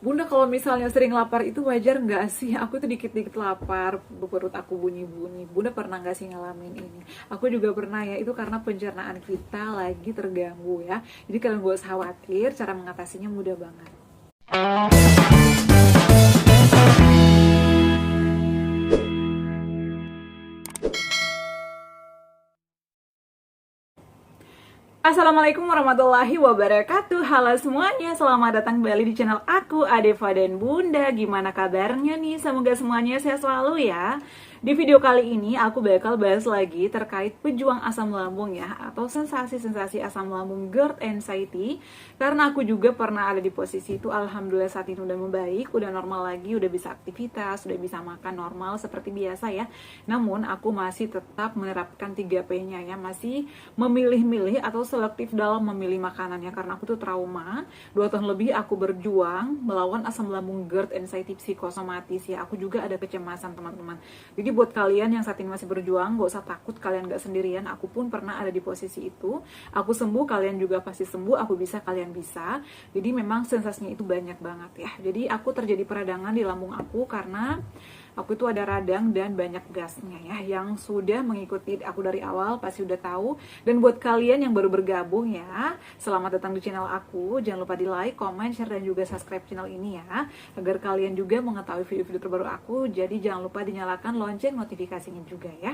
Bunda kalau misalnya sering lapar itu wajar nggak sih? Aku tuh dikit-dikit lapar, perut aku bunyi-bunyi. Bunda pernah nggak sih ngalamin ini? Aku juga pernah ya, itu karena pencernaan kita lagi terganggu ya. Jadi kalian gak usah khawatir, cara mengatasinya mudah banget. Assalamualaikum warahmatullahi wabarakatuh. Halo semuanya, selamat datang kembali di channel aku, Adeva dan Bunda. Gimana kabarnya nih? Semoga semuanya sehat selalu ya. Di video kali ini aku bakal bahas lagi terkait pejuang asam lambung ya, atau sensasi-sensasi asam lambung GERD anxiety. Karena aku juga pernah ada di posisi itu. Alhamdulillah saat ini udah membaik, udah normal lagi, udah bisa aktivitas, udah bisa makan normal seperti biasa ya. Namun aku masih tetap menerapkan 3P-nya ya, masih memilih-milih atau selektif dalam memilih makanannya. Karena aku tuh trauma, 2 tahun lebih aku berjuang melawan asam lambung GERD anxiety psikosomatis ya. Aku juga ada kecemasan teman-teman. Jadi buat kalian yang saat ini masih berjuang, gak usah takut, kalian gak sendirian. Aku pun pernah ada di posisi itu. Aku sembuh, kalian juga pasti sembuh. Aku bisa, kalian bisa. Jadi memang sensasinya itu banyak banget ya. Jadi aku terjadi peradangan di lambung aku karena aku itu ada radang dan banyak gasnya ya. Yang sudah mengikuti aku dari awal pasti udah tahu. Dan buat kalian yang baru bergabung ya, selamat datang di channel aku. Jangan lupa di like, comment, share, dan juga subscribe channel ini ya, agar kalian juga mengetahui video-video terbaru aku. Jadi jangan lupa dinyalakan lonceng notifikasinya juga ya.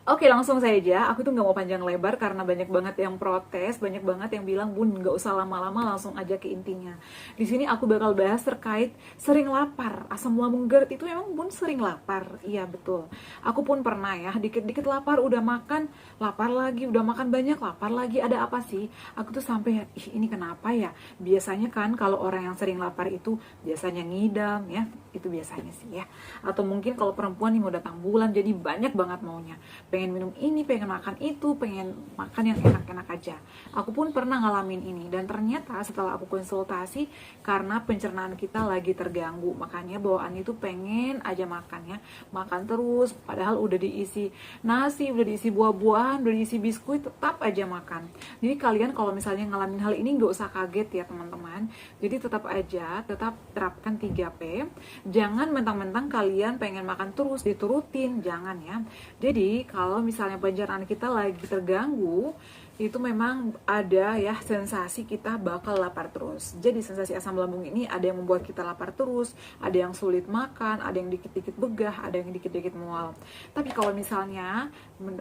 Oke, langsung saja. Aku tuh nggak mau panjang lebar karena banyak banget yang protes, banyak banget yang bilang, Bun, nggak usah lama-lama, langsung aja ke intinya. Di sini aku bakal bahas terkait sering lapar. Asam lambung GERD itu emang Bun sering lapar? Iya, betul. Aku pun pernah ya, dikit-dikit lapar, udah makan, lapar lagi, udah makan banyak, lapar lagi. Ada apa sih? Aku tuh sampai, ini kenapa ya? Biasanya kan kalau orang yang sering lapar itu biasanya ngidam ya, itu biasanya sih ya. Atau mungkin kalau perempuan nih mau datang bulan, jadi banyak banget maunya. Pengen minum ini, pengen makan itu, pengen makan yang enak-enak aja. Aku pun pernah ngalamin ini, dan ternyata setelah aku konsultasi, karena pencernaan kita lagi terganggu, makanya bawaan itu pengen aja makan ya, makan terus, padahal udah diisi nasi, udah diisi buah-buahan, udah diisi biskuit, tetap aja makan. Jadi kalian kalau misalnya ngalamin hal ini gak usah kaget ya teman-teman. Jadi tetap aja, tetap terapkan 3P. Jangan mentang-mentang kalian pengen makan terus diturutin, jangan ya. Jadi kalau misalnya pencernaan kita lagi terganggu, itu memang ada ya sensasi kita bakal lapar terus. Jadi sensasi asam lambung ini ada yang membuat kita lapar terus, ada yang sulit makan, ada yang dikit-dikit begah, ada yang dikit-dikit mual. Tapi kalau misalnya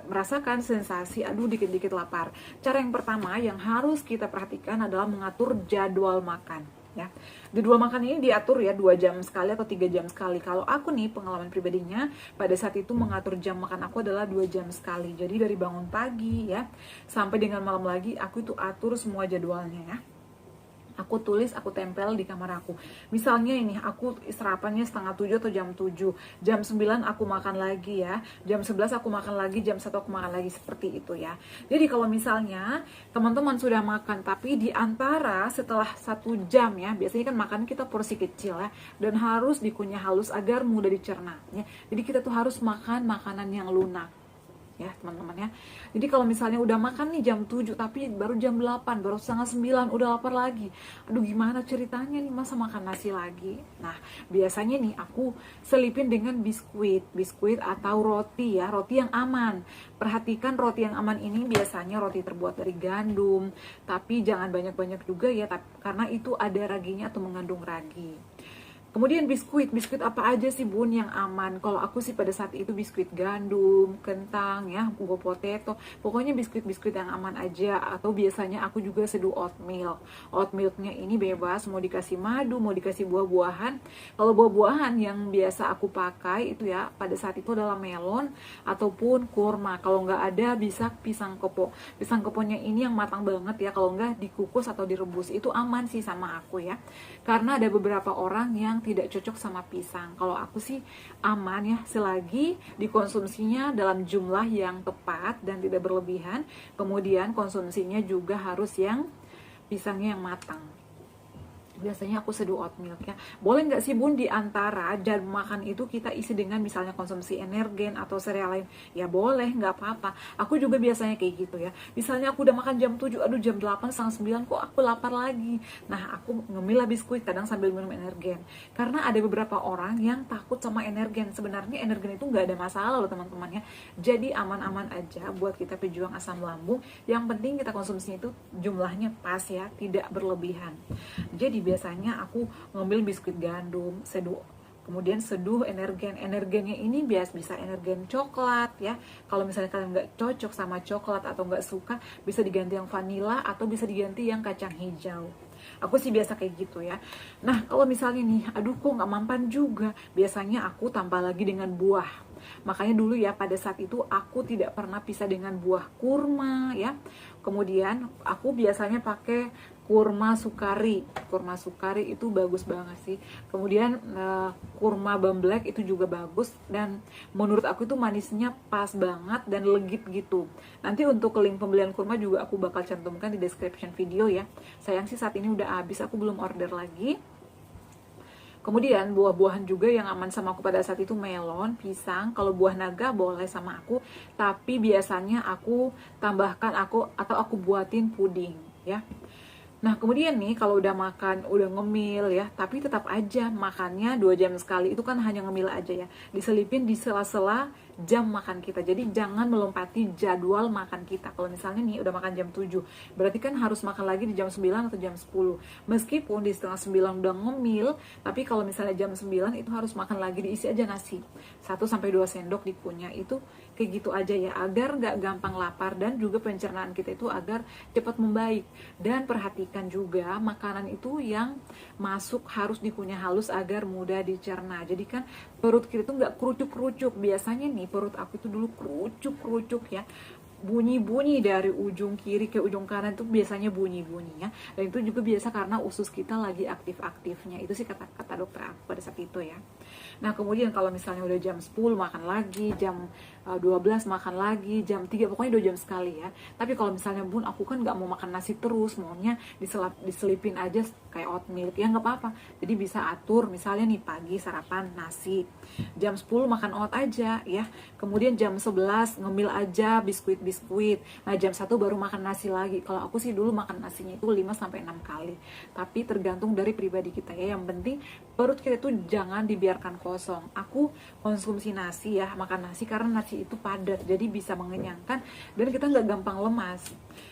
merasakan sensasi aduh dikit-dikit lapar, cara yang pertama yang harus kita perhatikan adalah mengatur jadwal makan ya. Jadwal makan ini diatur ya 2 jam sekali atau 3 jam sekali. Kalau aku nih pengalaman pribadinya pada saat itu mengatur jam makan aku adalah 2 jam sekali. Jadi dari bangun pagi ya sampai dengan malam lagi aku itu atur semua jadwalnya ya. Aku tulis, aku tempel di kamar aku. Misalnya ini, aku sarapannya setengah 7 atau jam 7. Jam 9 aku makan lagi ya. Jam 11 aku makan lagi, jam 1 aku makan lagi. Seperti itu ya. Jadi kalau misalnya teman-teman sudah makan, tapi di antara setelah 1 jam ya, biasanya kan makan kita porsi kecil ya. Dan harus dikunyah halus agar mudah dicerna ya. Jadi kita tuh harus makan makanan yang lunak ya teman-teman ya. Jadi kalau misalnya udah makan nih jam 7 tapi baru jam 8, baru setengah 9 udah lapar lagi. Aduh gimana ceritanya nih, masa makan nasi lagi? Nah, biasanya nih aku selipin dengan biskuit atau roti ya, roti yang aman. Perhatikan roti yang aman ini biasanya roti terbuat dari gandum, tapi jangan banyak-banyak juga ya, karena itu ada raginya atau mengandung ragi. Kemudian biskuit apa aja sih Bun yang aman? Kalau aku sih pada saat itu biskuit gandum, kentang ya, buah potato. Pokoknya biskuit yang aman aja. Atau biasanya aku juga seduh oat milk. Oat milknya ini bebas, mau dikasih madu, mau dikasih buah-buahan. Kalau buah-buahan yang biasa aku pakai itu ya, pada saat itu adalah melon ataupun kurma. Kalau nggak ada bisa pisang kepo. Pisang keponya ini yang matang banget ya, kalau nggak dikukus atau direbus. Itu aman sih sama aku ya. Karena ada beberapa orang yang tidak cocok sama pisang. Kalau aku sih aman ya, selagi dikonsumsinya dalam jumlah yang tepat dan tidak berlebihan. Kemudian konsumsinya juga harus yang pisangnya yang matang. biasanya aku seduh oat milk ya. Boleh nggak sih bun di antara jam makan itu kita isi dengan misalnya konsumsi energen atau sereal lain? Ya boleh, nggak apa-apa. Aku juga biasanya kayak gitu ya. Misalnya aku udah makan jam 7, aduh jam 8, setengah 9 kok aku lapar lagi. Nah aku ngemil lah biskuit kadang sambil minum energen. Karena ada beberapa orang yang takut sama energen. Sebenarnya energen itu nggak ada masalah loh teman-teman ya. Jadi aman-aman aja buat kita pejuang asam lambung. Yang penting kita konsumsinya itu jumlahnya pas ya, tidak berlebihan. Jadi biasanya aku ngambil biskuit gandum, kemudian seduh energennya ini bisa energen coklat ya. Kalau misalnya kalian nggak cocok sama coklat atau nggak suka, bisa diganti yang vanila atau bisa diganti yang kacang hijau. Aku sih biasa kayak gitu ya. Nah kalau misalnya nih, aduh kok nggak mampan juga, biasanya aku tambah lagi dengan buah. Makanya dulu ya pada saat itu aku tidak pernah pisah dengan buah kurma ya. Kemudian aku biasanya pakai kurma sukari. Kurma sukari itu bagus banget sih. Kemudian kurma bamblek itu juga bagus, dan menurut aku itu manisnya pas banget dan legit gitu. Nanti untuk link pembelian kurma juga aku bakal cantumkan di description video ya. Sayang sih saat ini udah habis, aku belum order lagi. Kemudian buah-buahan juga yang aman sama aku pada saat itu melon, pisang. Kalau buah naga boleh sama aku, tapi biasanya aku tambahkan atau aku buatin puding ya. Nah kemudian nih kalau udah makan, udah ngemil ya, tapi tetap aja makannya 2 jam sekali, itu kan hanya ngemil aja ya, diselipin di sela-sela jam makan kita. Jadi jangan melompati jadwal makan kita. Kalau misalnya nih udah makan jam 7, berarti kan harus makan lagi di jam 9 atau jam 10. Meskipun di setengah 9 udah ngemil, tapi kalau misalnya jam 9 itu harus makan lagi, diisi aja nasi 1-2 sendok dikunyah. Itu kayak gitu aja ya, agar gak gampang lapar dan juga pencernaan kita itu agar cepat membaik. Dan perhatikan juga makanan itu yang masuk harus dikunyah halus agar mudah dicerna. Jadi kan perut kita itu gak kerucuk-kerucuk. Biasanya nih perut aku itu dulu kerucuk-kerucuk ya, bunyi-bunyi dari ujung kiri ke ujung kanan itu biasanya bunyi-bunyi ya. Dan itu juga biasa karena usus kita lagi aktif-aktifnya. Itu sih kata dokter aku pada saat itu ya. Nah kemudian kalau misalnya udah jam 10 makan lagi, jam 12 makan lagi, jam 3, pokoknya 2 jam sekali ya. Tapi kalau misalnya bun aku kan gak mau makan nasi terus, maunya diselipin aja kayak oatmeal ya, nggak apa-apa. Jadi bisa atur, misalnya nih pagi sarapan nasi, jam 10 makan oat aja ya. Kemudian jam 11 ngemil aja biskuit. Nah jam 1 baru makan nasi lagi. Kalau aku sih dulu makan nasinya itu 5-6 kali. Tapi tergantung dari pribadi kita ya. Yang penting perut kita tuh jangan dibiarkan kosong. Aku konsumsi nasi ya, makan nasi karena nasi itu padat, jadi bisa mengenyangkan dan kita nggak gampang lemas.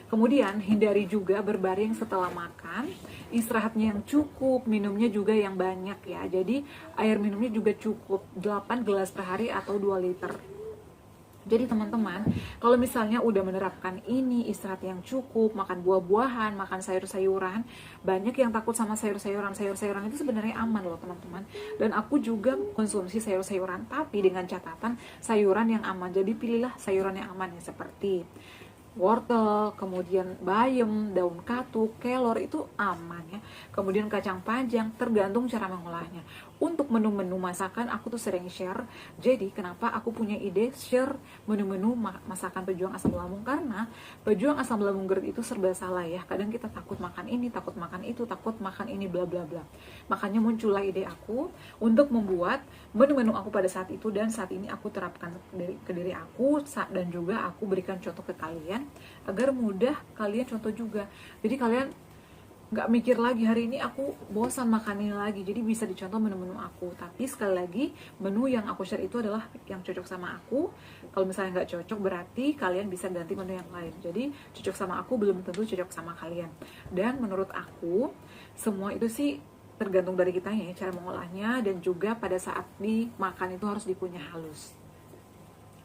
Kemudian hindari juga berbaring setelah makan, istirahatnya yang cukup, minumnya juga yang banyak ya. Jadi air minumnya juga cukup 8 gelas per hari atau 2 liter. Jadi teman-teman, kalau misalnya udah menerapkan ini, istirahat yang cukup, makan buah-buahan, makan sayur-sayuran, banyak yang takut sama sayur-sayuran. Sayur-sayuran itu sebenarnya aman loh teman-teman. Dan aku juga konsumsi sayur-sayuran, tapi dengan catatan sayuran yang aman. Jadi pilihlah sayuran yang aman ya, seperti wortel, kemudian bayam, daun katuk, kelor itu aman ya. Kemudian kacang panjang, tergantung cara mengolahnya. Untuk menu-menu masakan aku tuh sering share. Jadi kenapa aku punya ide share menu-menu masakan pejuang asam lambung, karena pejuang asam lambung GERD itu serba salah ya. Kadang kita takut makan ini, takut makan itu, takut makan ini, bla bla bla. Makanya muncullah ide aku untuk membuat menu-menu aku pada saat itu, dan saat ini aku terapkan ke diri aku, dan juga aku berikan contoh ke kalian agar mudah kalian contoh juga. Jadi kalian nggak mikir lagi hari ini aku bosan makan ini lagi, jadi bisa dicontoh menu-menu aku. Tapi sekali lagi, menu yang aku share itu adalah yang cocok sama aku. Kalau misalnya nggak cocok, berarti kalian bisa ganti menu yang lain. Jadi cocok sama aku belum tentu cocok sama kalian. Dan menurut aku semua itu sih tergantung dari kitanya ya, cara mengolahnya, dan juga pada saat dimakan itu harus dikunyah halus.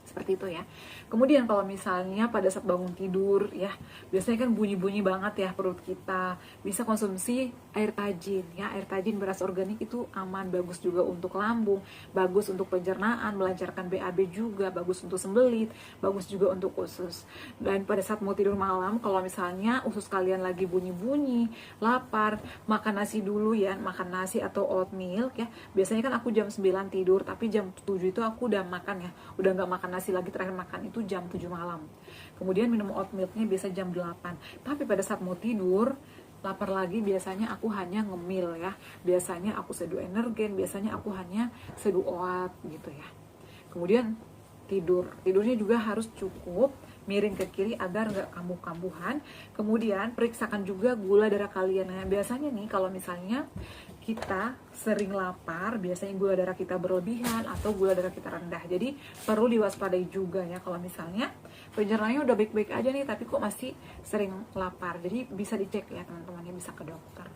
Seperti itu ya. Kemudian kalau misalnya pada saat bangun tidur ya, biasanya kan bunyi-bunyi banget ya perut kita, bisa konsumsi air tajin ya. Air tajin beras organik itu aman, bagus juga untuk lambung, bagus untuk pencernaan, melancarkan BAB juga, bagus untuk sembelit, bagus juga untuk usus. Dan pada saat mau tidur malam, kalau misalnya usus kalian lagi bunyi-bunyi, lapar, makan nasi dulu ya, makan nasi atau oatmeal ya. Biasanya kan aku jam 9 tidur, tapi jam 7 itu aku udah makan ya, udah nggak makan nasi lagi. Terakhir makan itu jam 7 malam. Kemudian minum oat milknya biasa jam 8. Tapi pada saat mau tidur, lapar lagi, biasanya aku hanya ngemil ya. Biasanya aku seduh energen, biasanya aku hanya seduh oat gitu ya. Kemudian tidurnya juga harus cukup, miring ke kiri agar nggak kambuh-kambuhan. Kemudian periksakan juga gula darah kalian. Nah, biasanya nih kalau misalnya kita sering lapar, biasanya gula darah kita berlebihan atau gula darah kita rendah. Jadi perlu diwaspadai juga ya kalau misalnya pencernanya udah baik-baik aja nih tapi kok masih sering lapar. Jadi bisa dicek ya teman-teman, ya bisa ke dokter.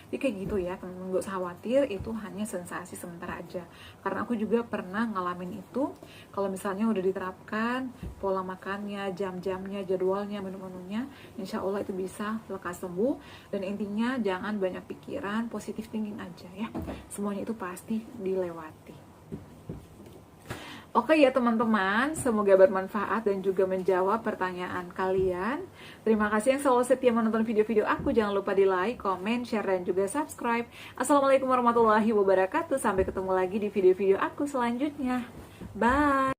Jadi kayak gitu ya teman-teman, gak usah khawatir, itu hanya sensasi sementara aja. Karena aku juga pernah ngalamin itu. Kalau misalnya udah diterapkan pola makannya, jam-jamnya, jadwalnya, menu-menunya, insya Allah itu bisa lekas sembuh. Dan intinya jangan banyak pikiran, positif thinking aja ya. Semuanya itu pasti dilewati. Oke ya teman-teman, semoga bermanfaat dan juga menjawab pertanyaan kalian. Terima kasih yang selalu setia menonton video-video aku. Jangan lupa di like, comment, share, dan juga subscribe. Assalamualaikum warahmatullahi wabarakatuh. Sampai ketemu lagi di video-video aku selanjutnya. Bye!